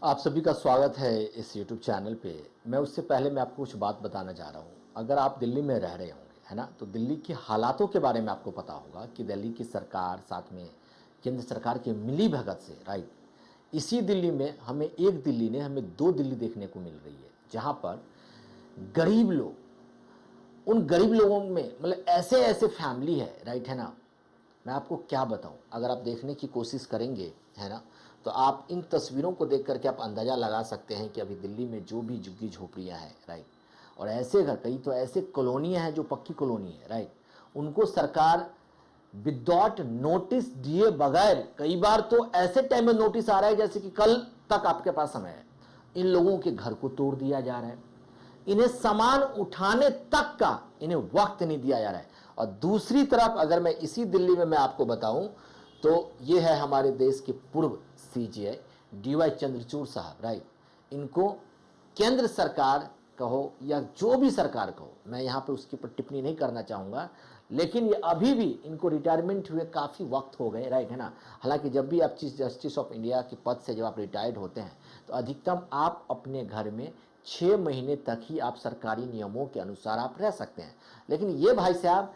आप सभी का स्वागत है इस YouTube चैनल पे। मैं उससे पहले मैं आपको कुछ बात बताना चाह रहा हूँ। अगर आप दिल्ली में रह रहे होंगे, है ना? तो दिल्ली के हालातों के बारे में आपको पता होगा कि दिल्ली की सरकार साथ में केंद्र सरकार के मिलीभगत से, राइट? इसी दिल्ली में हमें एक दिल्ली ने हमें 2 दिल्ली देखने को मिल रही है, जहाँ पर गरीब लोग, उन गरीब लोगों में मतलब ऐसे-ऐसे फैमिली है, राइट है ना? मैं आपको क्या बताऊं, अगर आप देखने की कोशिश करेंगे, है ना, तो आप इन तस्वीरों को देख करके आप अंदाज़ा लगा सकते हैं कि अभी दिल्ली में जो भी झुग्गी झोपड़ियाँ हैं, राइट, और ऐसे घर, कई तो ऐसे कॉलोनियाँ हैं जो पक्की कॉलोनी है, राइट, उनको सरकार विदाउट नोटिस दिए बगैर, कई बार तो ऐसे टाइम में नोटिस आ रहा है जैसे कि कल तक आपके पास समय है, इन लोगों के घर को तोड़ दिया जा रहा है, इन्हें सामान उठाने तक का इन्हें वक्त नहीं दिया जा रहा है। और दूसरी तरफ अगर मैं इसी दिल्ली में मैं आपको बताऊं, तो ये है हमारे देश के पूर्व सीजीआई डीवाई चंद्रचूड़ साहब, राइट। इनको केंद्र सरकार कहो या जो भी सरकार कहो, मैं यहाँ पे उसके ऊपर टिप्पणी नहीं करना चाहूँगा, लेकिन ये अभी भी इनको रिटायरमेंट हुए काफ़ी वक्त हो गए, राइट है ना। हालांकि जब भी आप चीफ जस्टिस ऑफ इंडिया के पद से जब आप रिटायर्ड होते हैं, तो अधिकतम आप अपने घर में 6 महीने तक ही आप सरकारी नियमों के अनुसार आप रह सकते हैं। लेकिन ये भाई साहब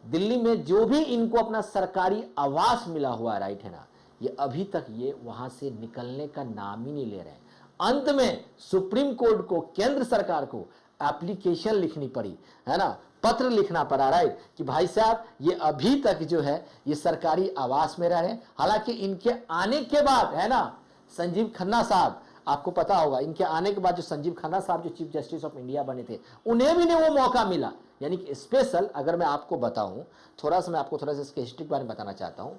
दिल्ली में जो भी इनको अपना सरकारी आवास मिला हुआ है, राइट है ना, ये अभी तक ये वहां से निकलने का नाम ही नहीं ले रहे हैं। अंत में सुप्रीम कोर्ट को, केंद्र सरकार को एप्लीकेशन लिखनी पड़ी, है ना, पत्र लिखना पड़ा, राइट, कि भाई साहब ये अभी तक जो है ये सरकारी आवास में रह रहे हैं। हालांकि इनके आने के बाद, है ना, संजीव खन्ना साहब, आपको पता होगा इनके आने के बाद जो संजीव खन्ना साहब जो चीफ जस्टिस ऑफ इंडिया बने थे, उन्हें भी नहीं वो मौका मिला। यानी कि स्पेशल अगर मैं आपको बताऊं, थोड़ा सा मैं आपको थोड़ा सा इसके हिस्ट्री के बारे में बताना चाहता हूं।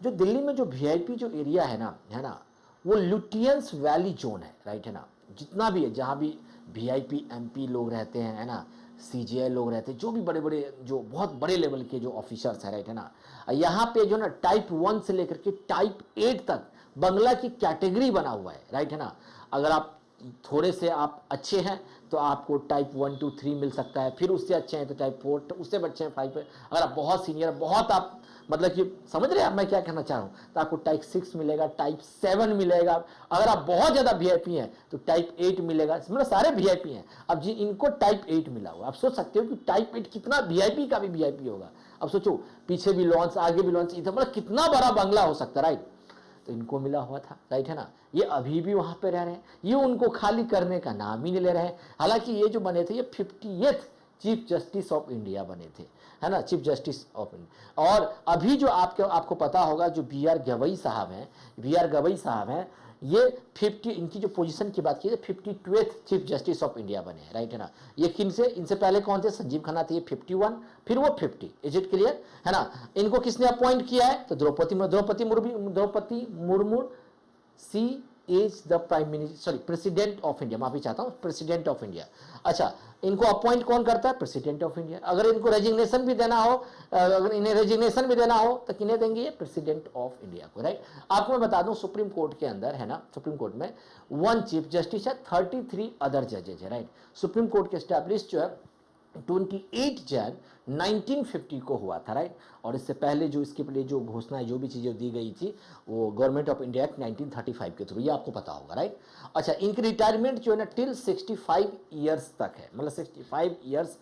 जो दिल्ली में जो वीआईपी जो एरिया है ना, वो लुटियंस वैली जोन है, राइट है ना। जितना भी है, जहां भी वीआईपी एमपी लोग रहते हैं, है ना, सीजीआई लोग रहते हैं, जो भी बड़े बड़े जो बहुत बड़े लेवल के जो ऑफिसर्स हैं, राइट है ना, यहाँ पे जो ना टाइप 1 से लेकर के टाइप 8 तक बंगला की कैटेगरी बना हुआ है, राइट है ना। अगर आप थोड़े से आप अच्छे हैं तो आपको टाइप 1 2 3 मिल सकता है, फिर उससे अच्छे हैं तो टाइप 4, उससे अच्छे हैं 5 पे। अगर आप बहुत सीनियर, बहुत आप मतलब कि समझ रहे हैं आप मैं क्या कहना चाह रहा हूं, तो आपको टाइप 6 मिलेगा, टाइप 7 मिलेगा। अगर आप बहुत ज्यादा वीआईपी हैं तो टाइप 8 मिलेगा। मतलब सारे वीआईपी हैं। अब जी इनको टाइप 8 मिला हुआ, आप सोच सकते हो कि टाइप 8 कितना वीआईपी का भी वीआईपी होगा। अब सोचो, पीछे भी लॉन्च, आगे भी लॉन्च, इतना मतलब कितना बड़ा बंगला हो सकता है, राइट। तो इनको मिला हुआ था, राइट है ना। ये अभी भी वहां पे रह रहे हैं, ये उनको खाली करने का नाम ही नहीं ले रहे हैं। हालांकि ये जो बने थे ये 50th chief justice of India बने थे, है ना, चीफ जस्टिस ऑफ इंडिया। और अभी जो आपको पता होगा जो बी आर गवई साहब हैं, ये 50, इनकी जो पोजीशन की बात की, 52th chief justice of India बने हैं, राइट है ना। ये किन से, इनसे पहले कौन थे? संजीव खन्ना थे, ये 51, फिर वो 50। इज इट क्लियर, है ना। इनको किसने अपॉइंट किया है? तो Droupadi Murmu she is the prime minister, sorry, president of India, माफी चाहता हूं, प्रेसिडेंट ऑफ इंडिया। अच्छा, इनको अपॉइंट कौन करता है? President of India. अगर इनको रेजिग्नेशन भी देना हो, अगर इन्हें रेजिग्नेशन भी देना हो तो किन्हें देंगे? ये प्रेसिडेंट ऑफ इंडिया को, राइट। आपको मैं बता दूं सुप्रीम कोर्ट के अंदर, है ना, सुप्रीम कोर्ट में 1 चीफ जस्टिस है, 33 अदर जजेज है, राइट। सुप्रीम कोर्ट के स्टैब्लिश जो है 28 जैन 1950 को हुआ था, राइट। और इससे पहले जो इसके लिए जो घोषणाएं जो भी चीज़ें दी गई थी वो गवर्नमेंट ऑफ इंडिया एक्ट 1935 के थ्रू, ये आपको पता होगा, राइट। अच्छा, इनकी रिटायरमेंट जो है ना टिल 65 ईयर्स तक है, मतलब 65 ईयर्स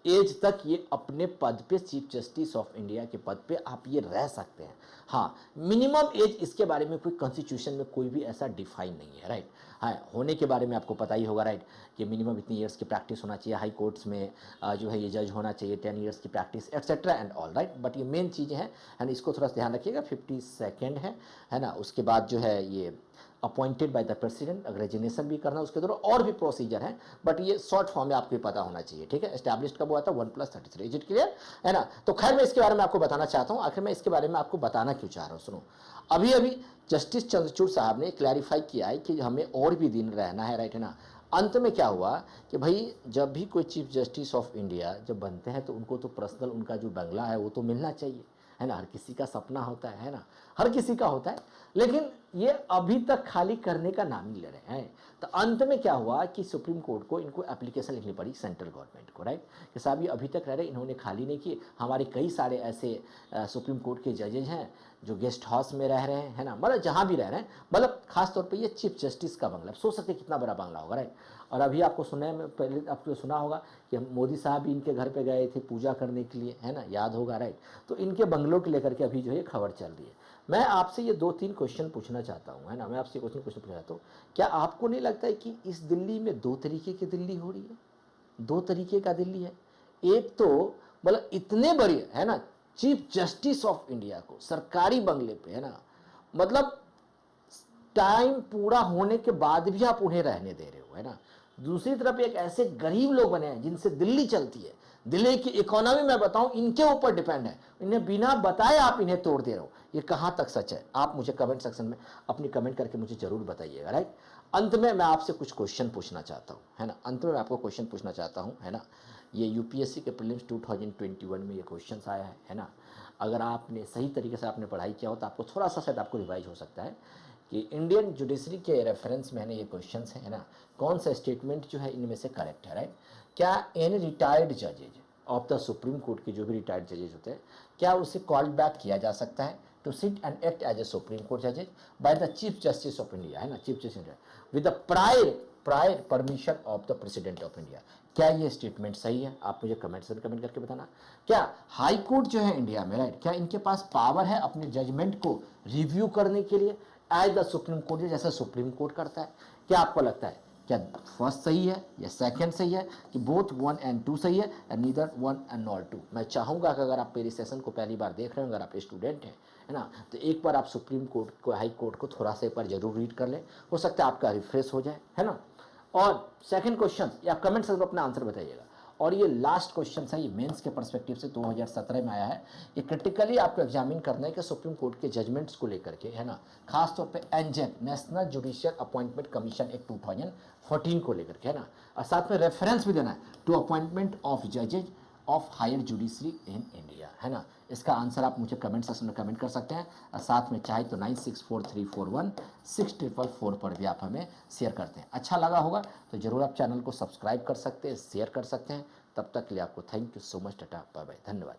एज तक ये अपने पद पे, चीफ जस्टिस ऑफ इंडिया के पद पे आप ये रह सकते हैं। हाँ, मिनिमम एज इसके बारे में कोई कॉन्स्टिट्यूशन में कोई भी ऐसा डिफाइन नहीं है, राइट। हाँ, होने के बारे में आपको पता ही होगा, राइट, कि मिनिमम इतनी ईयर्स की प्रैक्टिस होना चाहिए, हाई कोर्ट्स में जो है ये जज होना चाहिए, 10 ईयर्स की practice etcetera and all, right. But ये मेन चीज़ें हैं, एंड इसको थोड़ा सा ध्यान रखिएगा। 52nd है ना। उसके बाद जो है ये अपॉइंटेड बाय द प्रेसिडेंट, अगर रेजिग्नेशन भी करना उसके दौरान और भी प्रोसीजर है, बट ये शॉर्ट फॉर्म में आपको पता होना चाहिए, ठीक है। एस्टैब्लिश्ड कब हुआ था? 1+33। इज इट क्लियर, है ना। तो खैर मैं इसके बारे में आपको बताना चाहता हूं। आखिर मैं इसके बारे में आपको बताना क्यों चाह रहा हूं, सुनो। अभी अभी जस्टिस चंद्रचूड़ साहब ने क्लैरिफाई किया है कि हमें और भी दिन रहना है, राइट है ना। अंत में क्या हुआ कि भाई जब भी कोई चीफ जस्टिस ऑफ इंडिया जब बनते हैं तो उनको तो पर्सनल उनका जो बंगला है वो तो मिलना चाहिए, है ना। हर किसी का सपना होता है ना। हर किसी का होता है, लेकिन ये अभी तक खाली करने का नाम नहीं ले रहे हैं। तो अंत में क्या हुआ कि सुप्रीम कोर्ट को इनको एप्लीकेशन लिखनी पड़ी सेंट्रल गवर्नमेंट को, राइट, कि साहब ये अभी तक रह रहे, इन्होंने खाली नहीं किए। हमारे कई सारे ऐसे सुप्रीम कोर्ट के जजेज हैं जो गेस्ट हाउस में रह रहे हैं, है ना, मतलब जहाँ भी रह रहे हैं, मतलब खास तौर पे ये चीफ जस्टिस का बंगला, सोच सकते कितना बड़ा बंगला होगा, राइट। और अभी आपको सुनने में पहले आपको सुना होगा कि मोदी साहब भी इनके घर पे गए थे पूजा करने के लिए, है ना, याद होगा, राइट। तो इनके बंगलों को लेकर के अभी जो है खबर चल रही है। मैं आपसे ये 2-3 क्वेश्चन पूछना चाहता हूँ, है ना, मैं आपसे क्वेश्चन पूछना चाहता हूँ, क्या आपको नहीं लगता है कि इस दिल्ली में 2 तरीके की दिल्ली हो रही है? 2 तरीके का दिल्ली है। एक तो मतलब इतने बड़े, है ना, चीफ जस्टिस ऑफ इंडिया को सरकारी बंगले पे, है ना, मतलब टाइम पूरा होने के बाद भी आप उन्हें रहने दे रहे हो, है ना। दूसरी तरफ एक ऐसे गरीब लोग बने हैं जिनसे दिल्ली चलती है, दिल्ली की इकोनॉमी मैं बताऊं इनके ऊपर डिपेंड है, इन्हें बिना बताए आप इन्हें तोड़ दे रहे हो। ये कहां तक सच है? आप मुझे कमेंट सेक्शन में अपनी कमेंट करके मुझे जरूर बताइएगा, राइट। अंत में मैं आपसे कुछ क्वेश्चन पूछना चाहता हूं, है ना, अंत में मैं आपको क्वेश्चन पूछना चाहता हूं, है ना। ये यूपीएससी के प्रीलिम्स 2021 में ये क्वेश्चन आया है ना। अगर आपने सही तरीके से आपने पढ़ाई किया हो तो आपको थोड़ा सा शायद आपको रिवाइज हो सकता है कि इंडियन जुडिशरी के रेफरेंस में है ना ये क्वेश्चंस है ना, कौन सा स्टेटमेंट जो है इनमें से करेक्ट है, राइट। क्या एनी रिटायर्ड जजेज ऑफ द सुप्रीम कोर्ट के जो भी रिटायर्ड जजेज होते हैं, क्या उसे कॉल्ड बैक किया जा सकता है to sit and act as a supreme court जजेज by the chief justice of India, है ना, chief justice India with the prior permission of the president of India? क्या ये स्टेटमेंट सही है? आप मुझे कमेंट से कमेंट करके बताना। क्या हाई कोर्ट जो है इंडिया में, राइट, क्या इनके पास पावर है अपने जजमेंट को रिव्यू करने के लिए एज द सुप्रीम कोर्ट, जैसा सुप्रीम कोर्ट करता है? क्या आपको लगता है क्या फर्स्ट सही है या सेकंड सही है कि बोथ 1 और 2 सही है एंड नीदर 1 एंड नॉट 2? मैं चाहूँगा कि अगर आप मेरी सेशन को पहली बार देख रहे हो, अगर आप स्टूडेंट हैं, है ना, तो एक बार आप सुप्रीम कोर्ट को, हाई कोर्ट को थोड़ा सा एक बार जरूर रीड कर लें, हो सकता है आपका रिफ्रेश हो जाए, है ना। और सेकंड क्वेश्चन या कमेंट सेक्शन में अपना आंसर बताइएगा। और ये लास्ट क्वेश्चन है, ये मेंस के पर्सपेक्टिव से 2017 में आया है। ये क्रिटिकली आपको एग्जामिन करना है कि सुप्रीम कोर्ट के जजमेंट्स को लेकर के, है ना, खास तौर पे NJAC national judicial appointment commission act 2014 को लेकर के, है ना, और साथ में रेफरेंस भी देना है टू अपॉइंटमेंट ऑफ जजेज of higher judiciary in India, है ना। इसका आंसर आप मुझे कमेंट सेक्शन में कमेंट कर सकते हैं, और साथ में चाहे तो 9643416444 पर भी आप हमें शेयर करते हैं। अच्छा लगा होगा तो ज़रूर आप चैनल को सब्सक्राइब कर सकते हैं, शेयर कर सकते हैं। तब तक के लिए आपको thank you so much, tata bye bye, धन्यवाद।